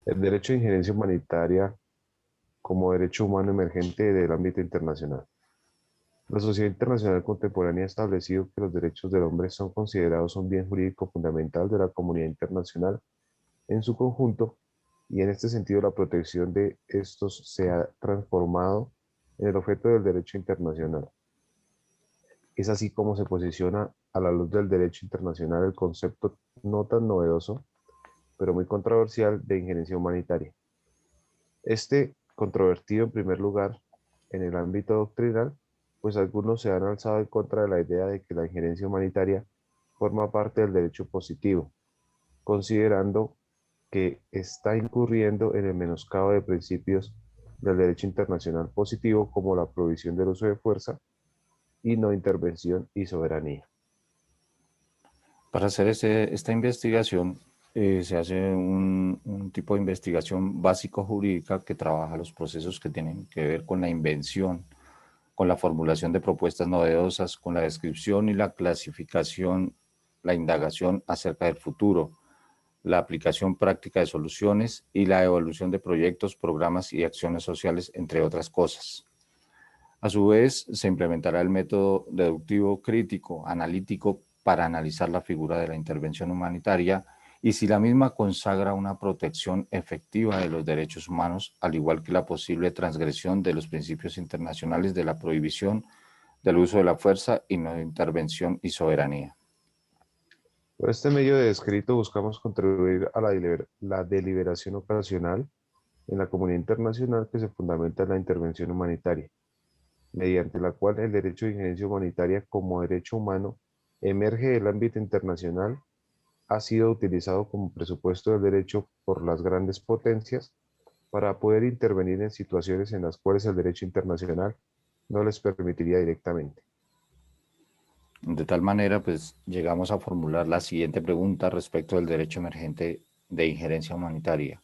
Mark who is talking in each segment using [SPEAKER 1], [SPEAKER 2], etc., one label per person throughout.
[SPEAKER 1] El derecho de injerencia humanitaria como derecho humano emergente del ámbito internacional. La sociedad internacional contemporánea ha establecido que los derechos del hombre son considerados un bien jurídico fundamental de la comunidad internacional en su conjunto, y en este sentido la protección de estos se ha transformado en el objeto del derecho internacional. Es así como se posiciona a la luz del derecho internacional el concepto no tan novedoso, pero muy controversial, de injerencia humanitaria. Este controvertido en primer lugar en el ámbito doctrinal, pues algunos se han alzado en contra de la idea de que la injerencia humanitaria forma parte del derecho positivo, considerando que está incurriendo en el menoscabo de principios del derecho internacional positivo, como la prohibición del uso de fuerza y no intervención y soberanía.
[SPEAKER 2] Para hacer esta investigación se hace un tipo de investigación básico-jurídica que trabaja los procesos que tienen que ver con la invención, con la formulación de propuestas novedosas, con la descripción y la clasificación, la indagación acerca del futuro, la aplicación práctica de soluciones y la evolución de proyectos, programas y acciones sociales, entre otras cosas. A su vez, se implementará el método deductivo crítico analítico para analizar la figura de la intervención humanitaria y si la misma consagra una protección efectiva de los derechos humanos, al igual que la posible transgresión de los principios internacionales de la prohibición del uso de la fuerza y no de intervención y soberanía.
[SPEAKER 1] Por este medio de escrito buscamos contribuir a la deliberación ocasional en la comunidad internacional que se fundamenta en la intervención humanitaria, mediante la cual el derecho de injerencia humanitaria como derecho humano emerge del ámbito internacional, ha sido utilizado como presupuesto del derecho por las grandes potencias para poder intervenir en situaciones en las cuales el derecho internacional no les permitiría directamente.
[SPEAKER 2] De tal manera, pues llegamos a formular la siguiente pregunta respecto del derecho emergente de injerencia humanitaria.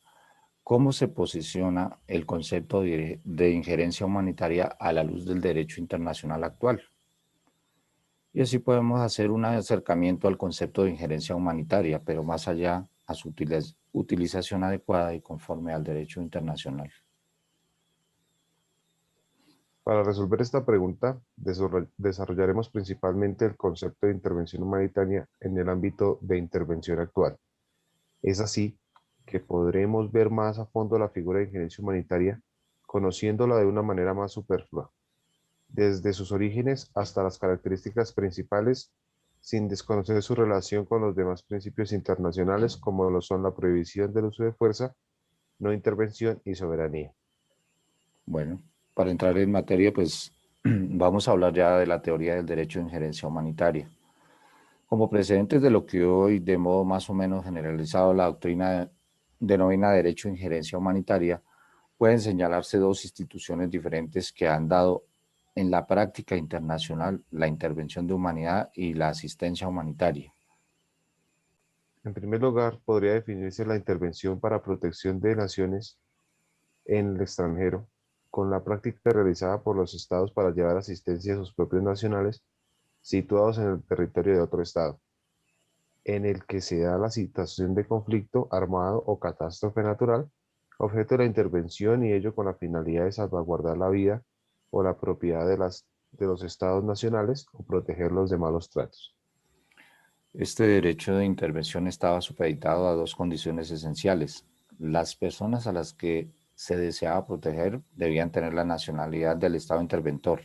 [SPEAKER 2] ¿Cómo se posiciona el concepto de injerencia humanitaria a la luz del derecho internacional actual? Y así podemos hacer un acercamiento al concepto de injerencia humanitaria, pero más allá a su utilización adecuada y conforme al derecho internacional.
[SPEAKER 1] Para resolver esta pregunta, desarrollaremos principalmente el concepto de intervención humanitaria en el ámbito de intervención actual. Es así que podremos ver más a fondo la figura de injerencia humanitaria, conociéndola de una manera más superflua, desde sus orígenes hasta las características principales, sin desconocer su relación con los demás principios internacionales, como lo son la prohibición del uso de fuerza, no intervención y soberanía.
[SPEAKER 2] Bueno, para entrar en materia, pues vamos a hablar ya de la teoría del derecho de injerencia humanitaria. Como precedentes de lo que hoy, de modo más o menos generalizado, la doctrina denomina derecho de injerencia humanitaria, pueden señalarse dos instituciones diferentes que han dado en la práctica internacional la intervención de humanidad y la asistencia humanitaria.
[SPEAKER 1] En primer lugar, podría definirse la intervención para protección de naciones en el extranjero, con la práctica realizada por los estados para llevar asistencia a sus propios nacionales situados en el territorio de otro estado, en el que se da la situación de conflicto armado o catástrofe natural, objeto de la intervención, y ello con la finalidad de salvaguardar la vida o la propiedad de los estados nacionales o protegerlos de malos tratos.
[SPEAKER 2] Este derecho de intervención estaba supeditado a dos condiciones esenciales. Las personas a las que se deseaba proteger debían tener la nacionalidad del Estado interventor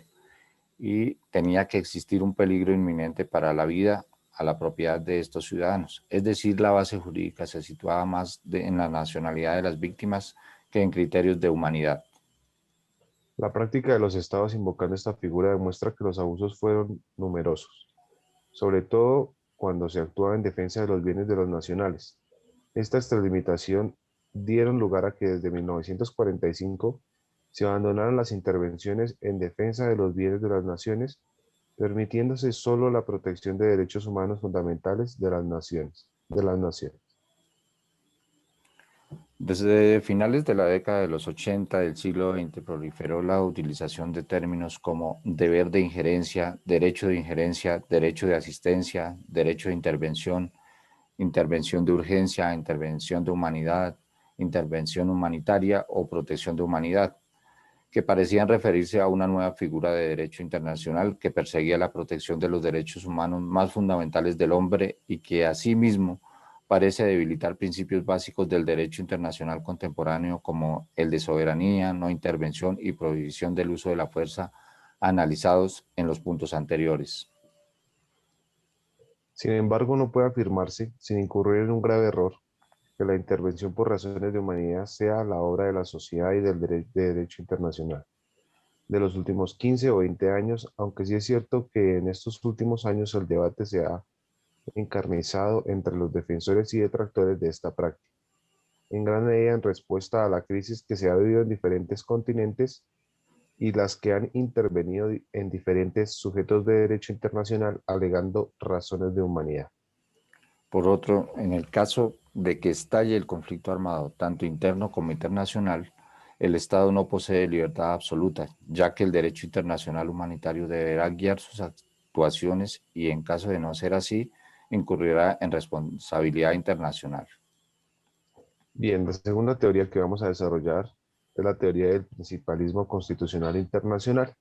[SPEAKER 2] y tenía que existir un peligro inminente para la vida, a la propiedad de estos ciudadanos. Es decir, la base jurídica se situaba más en la nacionalidad de las víctimas que en criterios de humanidad.
[SPEAKER 1] La práctica de los estados invocando esta figura demuestra que los abusos fueron numerosos, sobre todo cuando se actuaba en defensa de los bienes de los nacionales. Esta extralimitación dieron lugar a que desde 1945 se abandonaran las intervenciones en defensa de los bienes de las naciones, permitiéndose solo la protección de derechos humanos fundamentales de las naciones.
[SPEAKER 2] Desde finales de la década de los 80 del siglo XX proliferó la utilización de términos como deber de injerencia, derecho de asistencia, derecho de intervención, intervención de urgencia, intervención de humanidad, intervención humanitaria o protección de humanidad, que parecían referirse a una nueva figura de derecho internacional que perseguía la protección de los derechos humanos más fundamentales del hombre y que asimismo parece debilitar principios básicos del derecho internacional contemporáneo como el de soberanía, no intervención y prohibición del uso de la fuerza analizados en los puntos anteriores.
[SPEAKER 1] Sin embargo, no puede afirmarse, sin incurrir en un grave error, que la intervención por razones de humanidad sea la obra de la sociedad y del de derecho internacional de los últimos 15 o 20 años, aunque sí es cierto que en estos últimos años el debate se ha encarnizado entre los defensores y detractores de esta práctica, en gran medida en respuesta a la crisis que se ha vivido en diferentes continentes y las que han intervenido en diferentes sujetos de derecho internacional alegando razones de humanidad.
[SPEAKER 2] Por otro, en el caso de que estalle el conflicto armado, tanto interno como internacional, el Estado no posee libertad absoluta, ya que el derecho internacional humanitario deberá guiar sus actuaciones y, en caso de no ser así, incurrirá en responsabilidad internacional.
[SPEAKER 1] Bien, la segunda teoría que vamos a desarrollar es la teoría del principalismo constitucional internacional,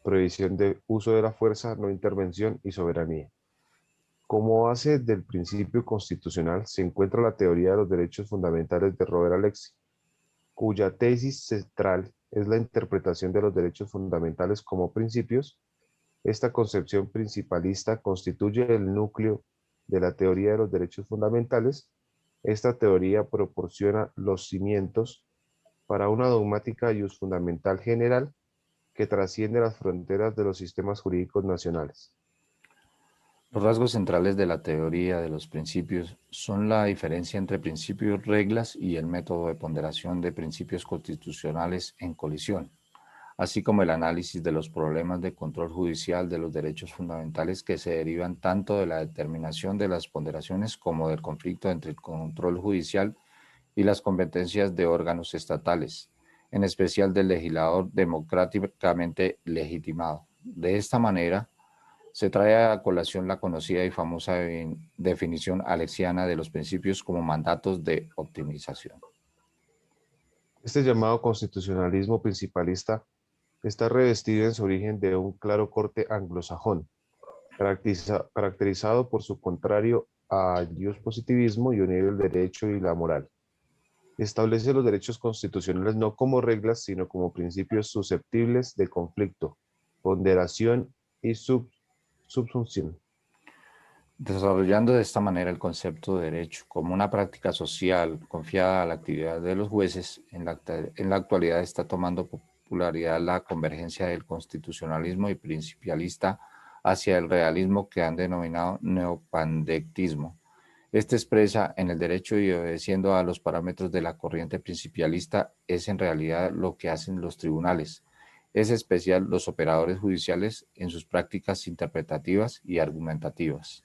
[SPEAKER 1] prohibición de uso de la fuerza, no intervención y soberanía. Como base del principio constitucional se encuentra la teoría de los derechos fundamentales de Robert Alexy, cuya tesis central es la interpretación de los derechos fundamentales como principios. Esta concepción principalista constituye el núcleo de la teoría de los derechos fundamentales. Esta teoría proporciona los cimientos para una dogmática fundamental general que trasciende las fronteras de los sistemas jurídicos nacionales.
[SPEAKER 2] Los rasgos centrales de la teoría de los principios son la diferencia entre principios, reglas y el método de ponderación de principios constitucionales en colisión, así como el análisis de los problemas de control judicial de los derechos fundamentales que se derivan tanto de la determinación de las ponderaciones como del conflicto entre el control judicial y las competencias de órganos estatales, en especial del legislador democráticamente legitimado. De esta manera, se trae a colación la conocida y famosa definición alexiana de los principios como mandatos de optimización.
[SPEAKER 1] Este llamado constitucionalismo principalista está revestido en su origen de un claro corte anglosajón, caracterizado por su contrario al positivismo y unir el derecho y la moral. Establece los derechos constitucionales no como reglas, sino como principios susceptibles de conflicto, ponderación y subsunción.
[SPEAKER 2] Desarrollando de esta manera el concepto de derecho como una práctica social confiada a la actividad de los jueces, en la actualidad está tomando popularidad la convergencia del constitucionalismo y principialista hacia el realismo que han denominado neopandectismo. Este expresa en el derecho y obedeciendo a los parámetros de la corriente principialista es en realidad lo que hacen los tribunales, es especial los operadores judiciales en sus prácticas interpretativas y argumentativas.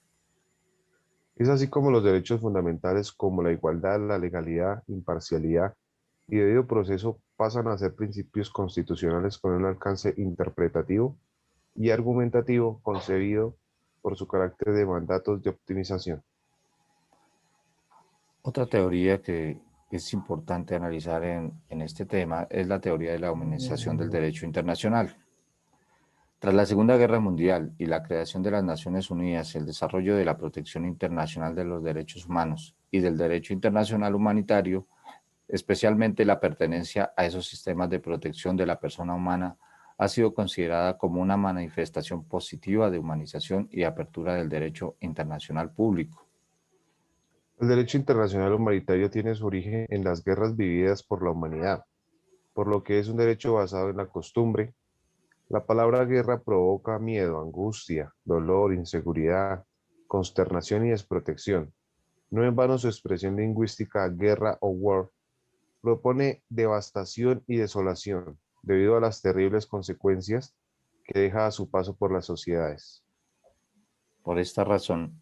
[SPEAKER 1] Es así como los derechos fundamentales como la igualdad, la legalidad, imparcialidad y debido proceso pasan a ser principios constitucionales con un alcance interpretativo y argumentativo concebido por su carácter de mandatos de optimización.
[SPEAKER 2] Otra teoría que es importante analizar en este tema es la teoría de la humanización del derecho internacional. Tras la Segunda Guerra Mundial y la creación de las Naciones Unidas, el desarrollo de la protección internacional de los derechos humanos y del derecho internacional humanitario, especialmente la pertenencia a esos sistemas de protección de la persona humana, ha sido considerada como una manifestación positiva de humanización y apertura del derecho internacional público.
[SPEAKER 1] El derecho internacional humanitario tiene su origen en las guerras vividas por la humanidad, por lo que es un derecho basado en la costumbre. La palabra guerra provoca miedo, angustia, dolor, inseguridad, consternación y desprotección. No en vano su expresión lingüística guerra o war propone devastación y desolación debido a las terribles consecuencias que deja a su paso por las sociedades.
[SPEAKER 2] Por esta razón,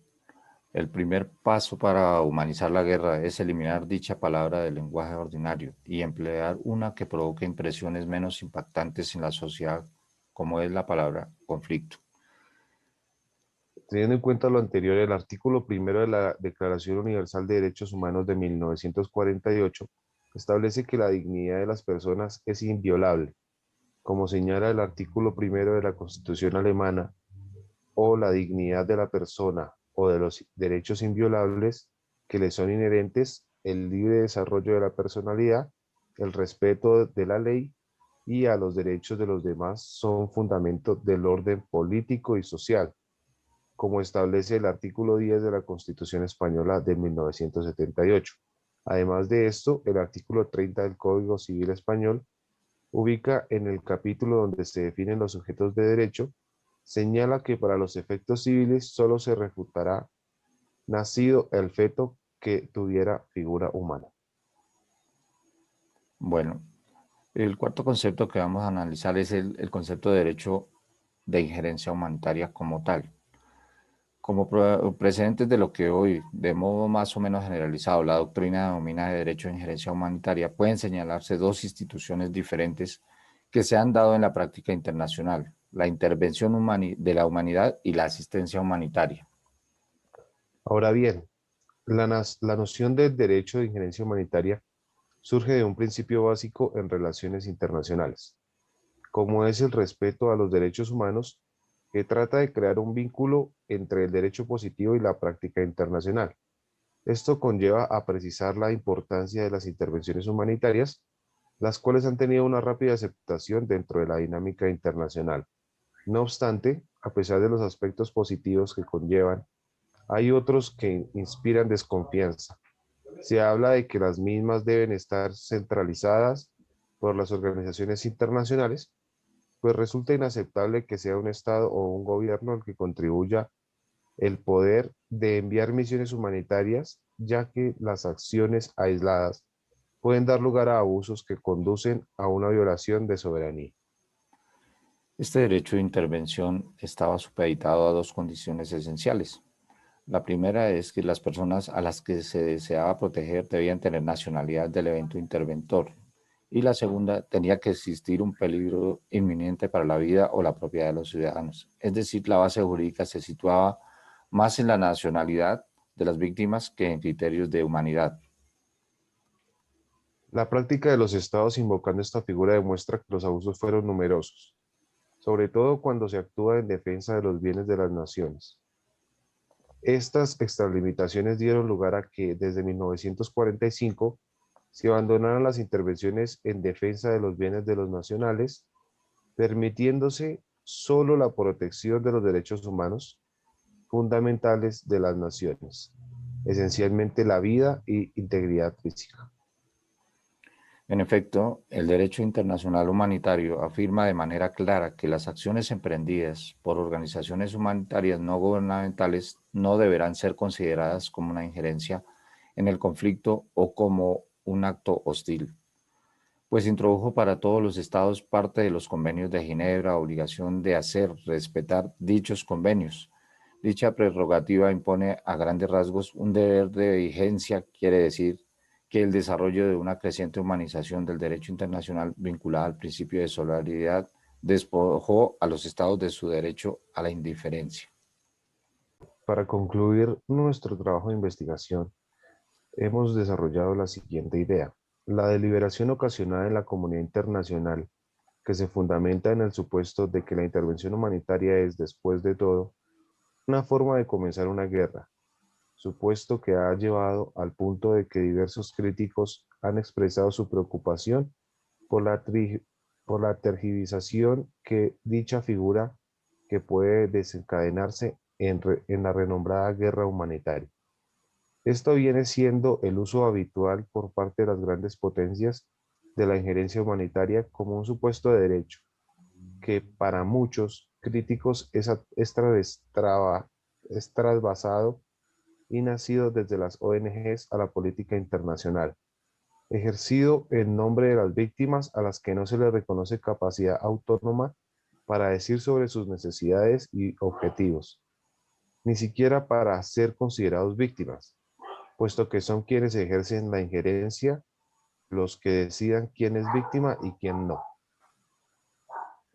[SPEAKER 2] el primer paso para humanizar la guerra es eliminar dicha palabra del lenguaje ordinario y emplear una que provoque impresiones menos impactantes en la sociedad, como es la palabra conflicto.
[SPEAKER 1] Teniendo en cuenta lo anterior, el artículo primero de la Declaración Universal de Derechos Humanos de 1948 Establece que la dignidad de las personas es inviolable, como señala el artículo primero de la Constitución alemana, o la dignidad de la persona o de los derechos inviolables que le son inherentes, el libre desarrollo de la personalidad, el respeto de la ley y a los derechos de los demás son fundamento del orden político y social, como establece el artículo 10 de la Constitución Española de 1978. Además de esto, el artículo 30 del Código Civil Español ubica en el capítulo donde se definen los sujetos de derecho, señala que para los efectos civiles solo se refutará nacido el feto que tuviera figura humana.
[SPEAKER 2] Bueno, el cuarto concepto que vamos a analizar es el concepto de derecho de injerencia humanitaria como tal. Como precedentes de lo que hoy, de modo más o menos generalizado, la doctrina denomina de derecho de injerencia humanitaria, pueden señalarse dos instituciones diferentes que se han dado en la práctica internacional: la intervención de la humanidad y la asistencia humanitaria.
[SPEAKER 1] Ahora bien, la noción del derecho de injerencia humanitaria surge de un principio básico en relaciones internacionales, como es el respeto a los derechos humanos, que trata de crear un vínculo entre el derecho positivo y la práctica internacional. Esto conlleva a precisar la importancia de las intervenciones humanitarias, las cuales han tenido una rápida aceptación dentro de la dinámica internacional. No obstante, a pesar de los aspectos positivos que conllevan, hay otros que inspiran desconfianza. Se habla de que las mismas deben estar centralizadas por las organizaciones internacionales, pues resulta inaceptable que sea un Estado o un gobierno el que contribuya el poder de enviar misiones humanitarias, ya que las acciones aisladas pueden dar lugar a abusos que conducen a una violación de soberanía.
[SPEAKER 2] Este derecho de intervención estaba supeditado a dos condiciones esenciales. La primera es que las personas a las que se deseaba proteger debían tener nacionalidad del evento interventor. Y la segunda, tenía que existir un peligro inminente para la vida o la propiedad de los ciudadanos. Es decir, la base jurídica se situaba más en la nacionalidad de las víctimas que en criterios de humanidad.
[SPEAKER 1] La práctica de los estados invocando esta figura demuestra que los abusos fueron numerosos, sobre todo cuando se actúa en defensa de los bienes de las naciones. Estas extralimitaciones dieron lugar a que desde 1945 se abandonaran las intervenciones en defensa de los bienes de los nacionales, permitiéndose solo la protección de los derechos humanos fundamentales de las naciones, esencialmente la vida y integridad física.
[SPEAKER 2] En efecto, el derecho internacional humanitario afirma de manera clara que las acciones emprendidas por organizaciones humanitarias no gubernamentales no deberán ser consideradas como una injerencia en el conflicto o como un acto hostil, pues introdujo para todos los estados parte de los convenios de Ginebra, obligación de hacer respetar dichos convenios. Dicha prerrogativa impone a grandes rasgos un deber de vigencia, quiere decir que el desarrollo de una creciente humanización del derecho internacional vinculada al principio de solidaridad despojó a los estados de su derecho a la indiferencia.
[SPEAKER 1] Para concluir nuestro trabajo de investigación, hemos desarrollado la siguiente idea. La deliberación ocasionada en la comunidad internacional, que se fundamenta en el supuesto de que la intervención humanitaria es, después de todo, una forma de comenzar una guerra, supuesto que ha llevado al punto de que diversos críticos han expresado su preocupación por por la tergiversación que dicha figura que puede desencadenarse en la renombrada guerra humanitaria. Esto viene siendo el uso habitual por parte de las grandes potencias de la injerencia humanitaria como un supuesto de derecho, que para muchos críticos es trasvasado y nacido desde las ONGs a la política internacional, ejercido en nombre de las víctimas a las que no se les reconoce capacidad autónoma para decir sobre sus necesidades y objetivos, ni siquiera para ser considerados víctimas, puesto que son quienes ejercen la injerencia los que decidan quién es víctima y quién no.